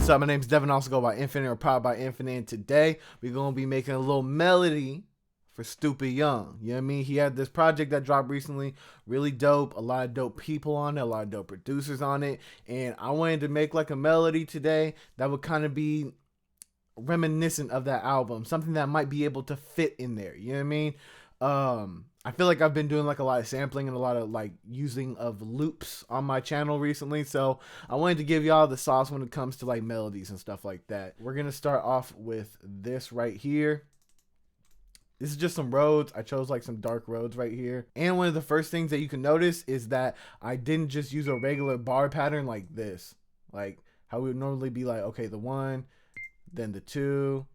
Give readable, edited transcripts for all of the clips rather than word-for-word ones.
What's up? My name's Devin, also go by Infinite or Powered by Infinite, and today we're going to be making a little melody for Stupid Young. You know what I mean? He had this project that dropped recently, really dope, a lot of dope people on it, a lot of dope producers on it, and I wanted to make like a melody today that would kind of be reminiscent of that album, something that might be able to fit in there. You know what I mean? I feel like I've been doing like a lot of sampling and a lot of like using of loops on my channel recently, so I wanted to give y'all the sauce when it comes to like melodies and stuff like that. We're gonna start off with this right here. This is just some Rhodes. I chose like some dark Rhodes right here. And one of the first things that you can notice is that I didn't just use a regular bar pattern like this, like how we would normally be like, okay, the 1, then the 2,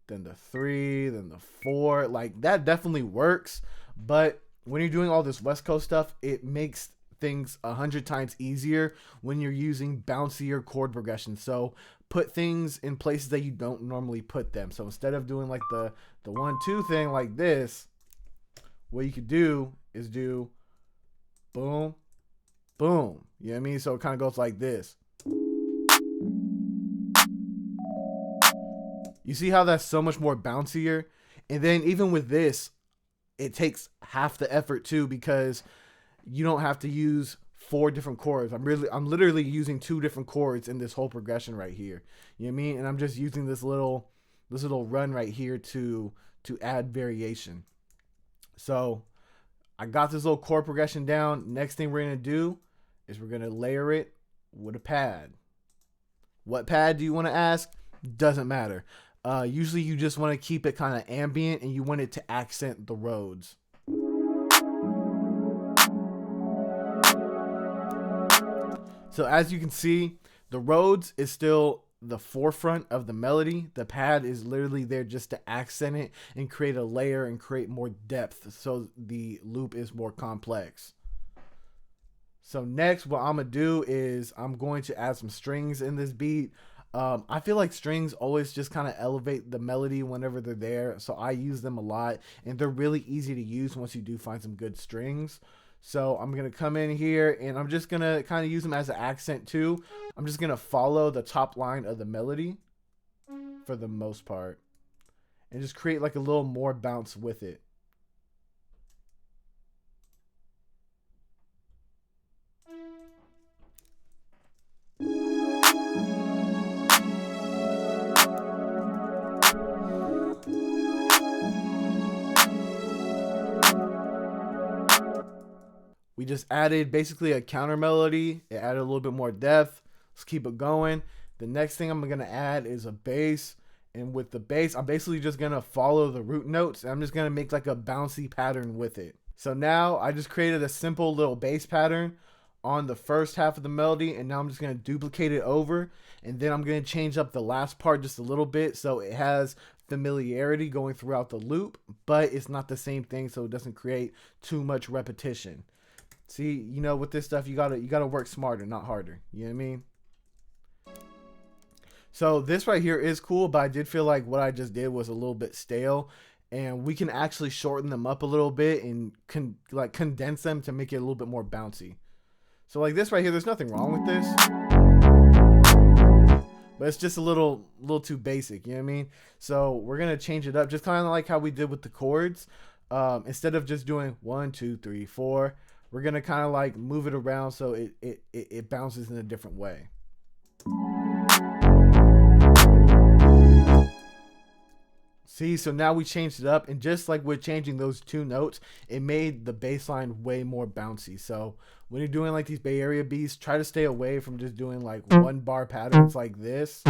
then the 3, then the 4. Like that definitely works, but when you're doing all this West Coast stuff, it makes things 100 times easier when you're using bouncier chord progression. So put things in places that you don't normally put them. So instead of doing like the 1-2 thing like this, what you could do is do boom, boom. You know what I mean? So it kind of goes like this. You see how that's so much more bouncier? And then even with this, it takes half the effort too, because you don't have to use 4 different chords. I'm literally using 2 different chords in this whole progression right here. You know what I mean? And I'm just using this little run right here to add variation. So I got this little chord progression down. Next thing we're gonna do is we're gonna layer it with a pad. What pad do you want to ask? Doesn't matter. Usually you just want to keep it kind of ambient and you want it to accent the Rhodes. So as you can see, the Rhodes is still the forefront of the melody. The pad is literally there just to accent it and create a layer and create more depth so the loop is more complex. So next, what I'm going to do is I'm going to add some strings in this beat. I feel like strings always just kind of elevate the melody whenever they're there, so I use them a lot, and they're really easy to use once you do find some good strings. So I'm going to come in here, and I'm just going to kind of use them as an accent too. I'm just going to follow the top line of the melody for the most part, and just create like a little more bounce with it. We just added basically a counter melody. It added a little bit more depth. Let's keep it going. The next thing I'm going to add is a bass. And with the bass, I'm basically just going to follow the root notes. And I'm just going to make like a bouncy pattern with it. So now I just created a simple little bass pattern on the first half of the melody. And now I'm just going to duplicate it over. And then I'm going to change up the last part just a little bit so it has familiarity going throughout the loop. But it's not the same thing, so it doesn't create too much repetition. See, you know, with this stuff, you gotta work smarter, not harder. You know what I mean? So this right here is cool, but I did feel like what I just did was a little bit stale, and we can actually shorten them up a little bit and condense them to make it a little bit more bouncy. So like this right here, there's nothing wrong with this, but it's just a little too basic. You know what I mean? So we're gonna change it up, just kind of like how we did with the chords. Instead of just doing 1, 2, 3, 4. We're going to kind of like move it around so it bounces in a different way. See, so now we changed it up, and just like with changing those 2 notes, it made the bass line way more bouncy. So when you're doing like these Bay Area beats, try to stay away from just doing like 1 bar patterns like this,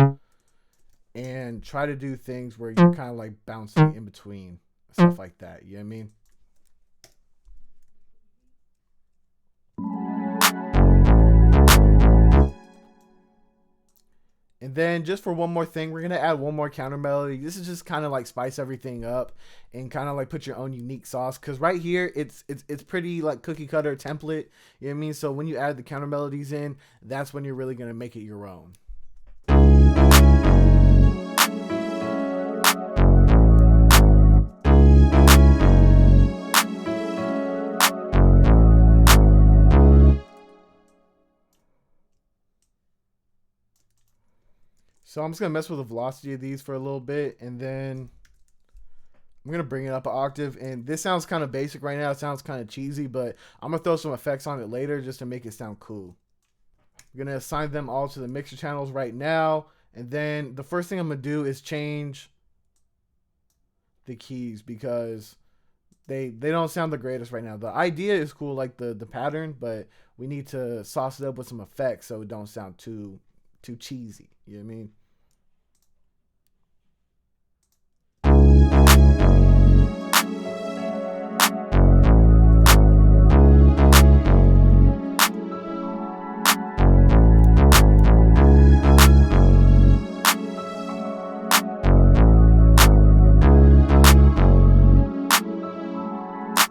and try to do things where you're kind of like bouncing in between, stuff like that. You know what I mean? And then just for one more thing, we're going to add one more counter melody. This is just kind of like spice everything up and kind of like put your own unique sauce. Because right here, it's pretty like cookie cutter template. You know what I mean? So when you add the counter melodies in, that's when you're really going to make it your own. So I'm just going to mess with the velocity of these for a little bit, and then I'm going to bring it up an octave. And this sounds kind of basic right now. It sounds kind of cheesy, but I'm going to throw some effects on it later just to make it sound cool. I'm going to assign them all to the mixer channels right now. And then the first thing I'm going to do is change the keys because they don't sound the greatest right now. The idea is cool, like the pattern, but we need to sauce it up with some effects so it don't sound too cheesy. You know what I mean?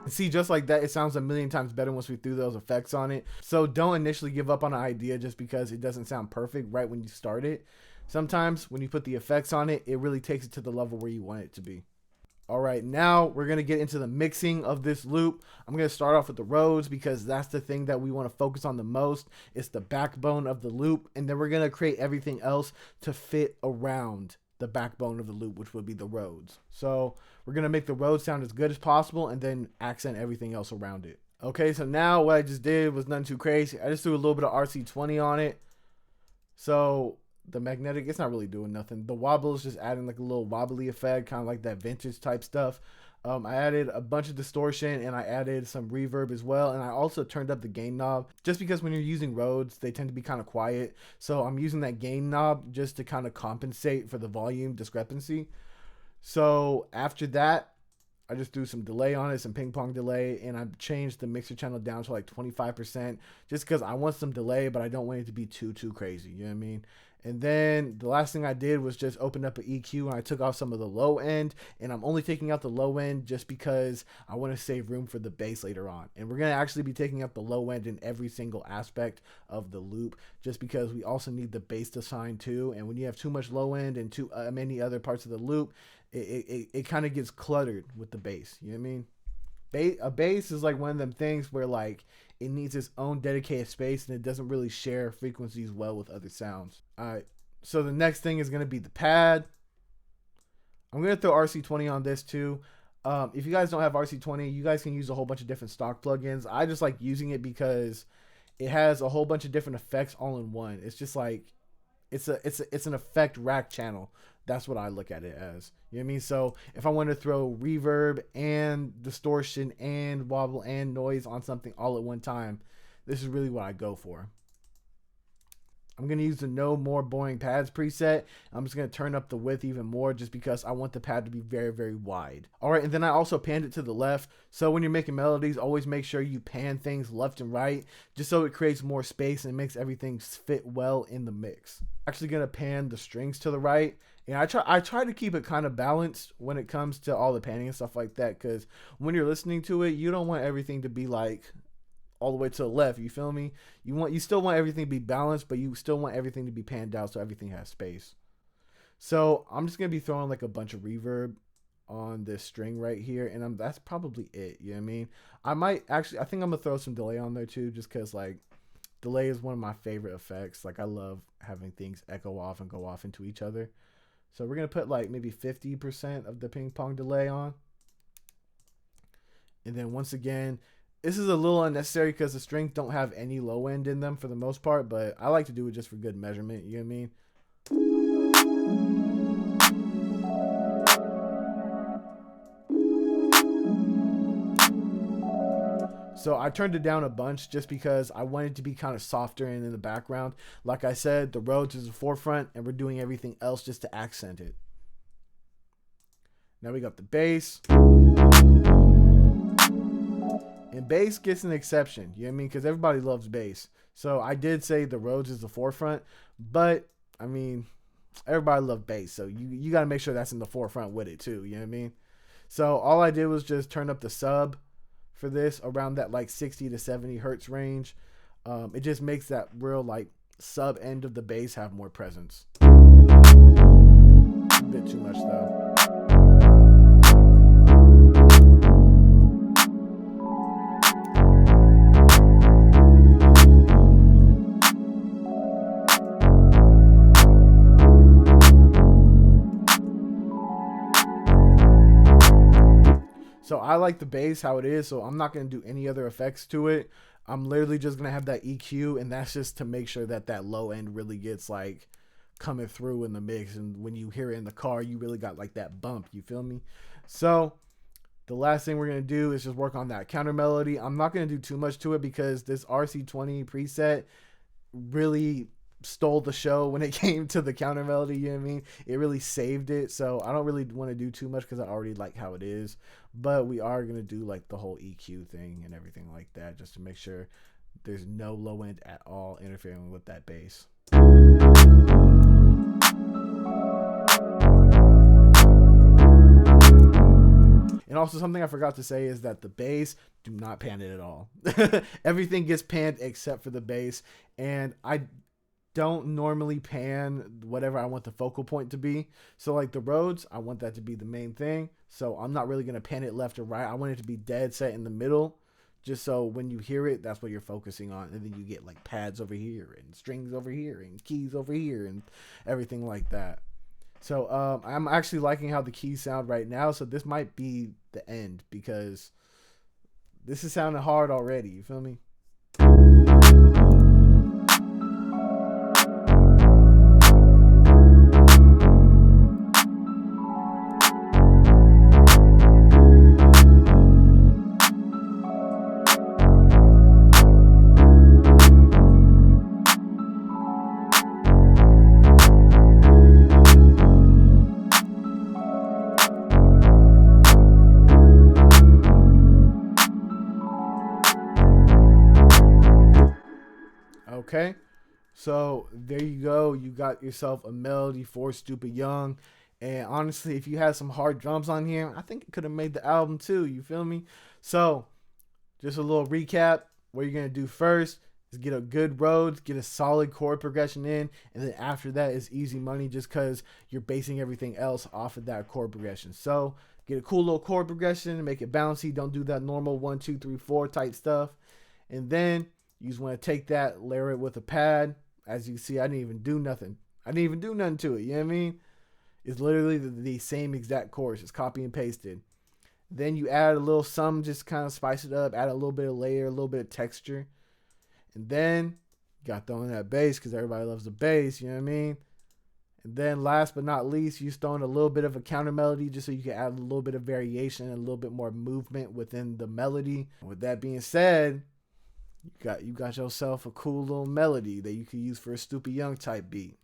See, just like that, it sounds a million times better once we threw those effects on it. So don't initially give up on an idea just because it doesn't sound perfect right when you start it. Sometimes when you put the effects on it, it really takes it to the level where you want it to be. All right, now we're going to get into the mixing of this loop. I'm going to start off with the Rhodes because that's the thing that we want to focus on the most. It's the backbone of the loop, and then we're going to create everything else to fit around the backbone of the loop, which would be the Rhodes. So we're going to make the Rhodes sound as good as possible and then accent everything else around it. Okay, so now what I just did was nothing too crazy. I just threw a little bit of RC20 on it. So the magnetic, it's not really doing nothing. The wobble is just adding like a little wobbly effect, kind of like that vintage type stuff. I added a bunch of distortion and I added some reverb as well. And I also turned up the gain knob just because when you're using Rhodes, they tend to be kind of quiet. So I'm using that gain knob just to kind of compensate for the volume discrepancy. So after that, I just threw some delay on it, some ping pong delay, and I changed the mixer channel down to like 25% just because I want some delay, but I don't want it to be too crazy. You know what I mean? And then the last thing I did was just open up an EQ and I took off some of the low end, and I'm only taking out the low end just because I want to save room for the bass later on. And we're going to actually be taking out the low end in every single aspect of the loop just because we also need the bass to shine too. And when you have too much low end and too many other parts of the loop, it kind of gets cluttered with the bass. You know what I mean? A bass is like one of them things where like it needs its own dedicated space and it doesn't really share frequencies well with other sounds. All right, so the next thing is going to be the pad. I'm going to throw RC20 on this too. If you guys don't have RC20, you guys can use a whole bunch of different stock plugins. I just like using it because it has a whole bunch of different effects all in one. It's just like it's an effect rack channel. That's what I look at it as. You know what I mean? So if I want to throw reverb and distortion and wobble and noise on something all at one time, this is really what I go for. I'm going to use the No More Boring Pads preset. I'm just going to turn up the width even more just because I want the pad to be very wide. All right, and then I also panned it to the left. So when you're making melodies, always make sure you pan things left and right just so it creates more space and makes everything fit well in the mix. Actually going to pan the strings to the right. And I try to keep it kind of balanced when it comes to all the panning and stuff like that, because when you're listening to it, you don't want everything to be like all the way to the left. You feel me? You still want everything to be balanced, but you still want everything to be panned out so everything has space. So I'm just gonna be throwing like a bunch of reverb on this string right here, and that's probably it. You know what I mean? I think I'm gonna throw some delay on there too, just because like delay is one of my favorite effects. Like I love having things echo off and go off into each other. So we're going to put like maybe 50% of the ping pong delay on. And then once again, this is a little unnecessary because the strings don't have any low end in them for the most part, but I like to do it just for good measurement. You know what I mean? So I turned it down a bunch just because I wanted it to be kind of softer and in the background. Like I said, the Rhodes is the forefront and we're doing everything else just to accent it. Now we got the bass. And bass gets an exception, you know what I mean? Because everybody loves bass. So I did say the Rhodes is the forefront, but I mean, everybody loves bass. So you got to make sure that's in the forefront with it too, you know what I mean? So all I did was just turn up the sub for this around that like 60 to 70 hertz range. It just makes that real like sub end of the bass have more presence. A bit too much though. So I like the bass how it is, so I'm not going to do any other effects to it. I'm literally just going to have that EQ, and that's just to make sure that that low end really gets like coming through in the mix, and when you hear it in the car, you really got like that bump, you feel me? So the last thing we're going to do is just work on that counter melody. I'm not going to do too much to it because this RC20 preset really stole the show when it came to the counter melody, you know what I mean? It really saved it. So I don't really want to do too much because I already like how it is. But we are going to do like the whole EQ thing and everything like that just to make sure there's no low end at all interfering with that bass. And also something I forgot to say is that the bass, do not pan it at all. Everything gets panned except for the bass. And I don't normally pan whatever I want the focal point to be. So like the Rhodes, I want that to be the main thing. So I'm not really going to pan it left or right. I want it to be dead set in the middle. Just so when you hear it, that's what you're focusing on. And then you get like pads over here and strings over here and keys over here and everything like that. So I'm actually liking how the keys sound right now. So this might be the end because this is sounding hard already. You feel me? Okay, so there you go. You got yourself a melody for Stupid Young. And honestly, if you had some hard drums on here, I think it could have made the album too. You feel me? So just a little recap. What you're going to do first is get a good Rhodes, get a solid chord progression in. And then after that is easy money just because you're basing everything else off of that chord progression. So get a cool little chord progression, make it bouncy. Don't do that normal 1, 2, 3, 4 type stuff. And then you just want to take that, layer it with a pad. As you can see, I didn't even do nothing. I didn't even do nothing to it. You know what I mean? It's literally the same exact chorus. It's copy and pasted. Then you add a little some, just kind of spice it up. Add a little bit of layer, a little bit of texture. And then you got throwing that bass because everybody loves the bass. You know what I mean? And then last but not least, you throw in a little bit of a counter melody just so you can add a little bit of variation and a little bit more movement within the melody. With that being said, you got yourself a cool little melody that you can use for a Stupid Young type beat.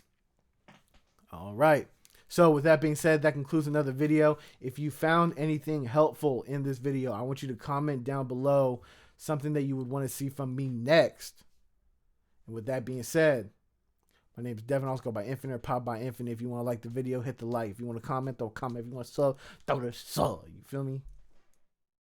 All right. So with that being said, that concludes another video. If you found anything helpful in this video, I want you to comment down below something that you would want to see from me next. And with that being said, my name is Devin. I also go by Infinite or Pop by Infinite. If you want to like the video, hit the like. If you want to comment, throw a comment. If you want to sub, throw the sub. You feel me?